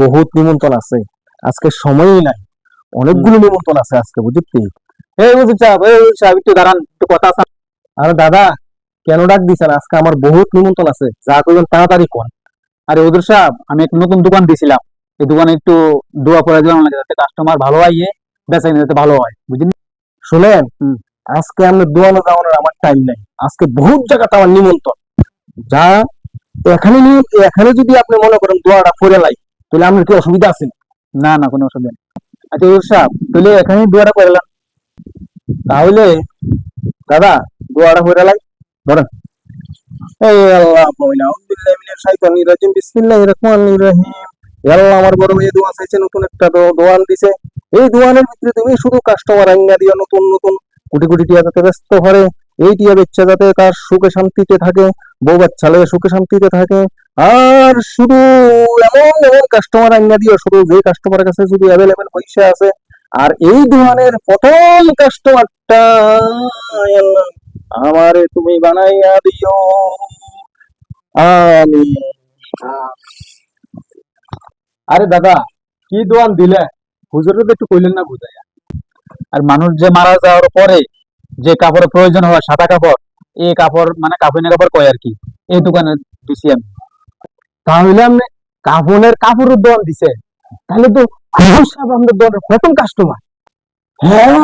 বহুত নিমন্ত্রণ আছে, আজকে সময়ই নাই, অনেকগুলো নিমন্ত্রণ আছে আজকে, বুঝলি? এই বুঝি সাহেব, এই সাহেব একটু দাঁড়ান, একটু কথা আছে। আরে দাদা, কেন ডাক দিছেন? আজকে আমার বহুত নিমন্ত্রণ আছে, যা করবেন তাড়াতাড়ি কোন। আরে হুজুর সাহেব, আমি একটা নতুন দোকান দিয়েছিলাম, এই দোকানে একটু দোয়া করে দিলাম লাগে, যাতে কাস্টমার ভালো আইয়ে বেচা কিনা যাতে ভালো হয়, বুঝলেন? শুনেন, হুম। আজকে আমি দোয়ানো যাওয়ানোর আমার টাইম নাই, আজকে বহুত জায়গাতে আমার নিমন্ত্রণ। যা এখানে নিয়ে, এখানে যদি আপনি মনে করেন দোয়াটা করে লাই, তাহলে আপনার কি অসুবিধা আছে? না না, কোনো অসুবিধা নেই। আচ্ছা হুজুর সাহেব, তাহলে এখানেই দোয়াটা করে দিলাম। তাহলে দাদা, দোয়াটা করে লাই, ধরেন। এই আল্লাহ, আউযু বিল্লাহি মিনাশ শাইতানির রাজিম, বিসমিল্লাহির রহমানির রহিম। আল্লাহ, আমার বড় ভাই দোয়া চাইছে, নতুন একটা দোয়ান দিছে। এই দোয়ানের ভিতরে তুমি শুধু কাস্টমার আইনা দিও, নতুন নতুন কোটি কোটি টিয়া যাতে ব্যস্ত করে, এই টিয়া বেচ্চা যাতে তার সুখে শান্তিতে থাকে, বউ বাচ্চা লয়ে সুখে শান্তিতে থাকে। আর শুধু এমন এমন কাস্টমার আইনা দিও, শুধু যে কাস্টমারের কাছে শুধু অ্যাভেলেবেল পয়সা আছে। আর এই দোয়ানের প্রথম কাস্টমারটা আল্লাহ আমারে তুমি বানাইয়া দিও, আমি। আরে দাদা, কি দোয়ান দিলে, হুজুরের তো একটু কইলেন না বুঝাই। আর মানুষ যে মারা যাওয়ার পরে যে কাপড়ের প্রয়োজন হয়, সাদা কাপড়, এই কাপড় মানে কাফনের কাপড় কয় আর কি, এই দোকানে দিছি আমি। তাহলে আপনি কাফনের কাপড়ের দোয়ান দিছে? তাহলে তো হুজুর সাহেব আমাদের দোয়ানের প্রথম কাস্টমার। হ্যাঁ,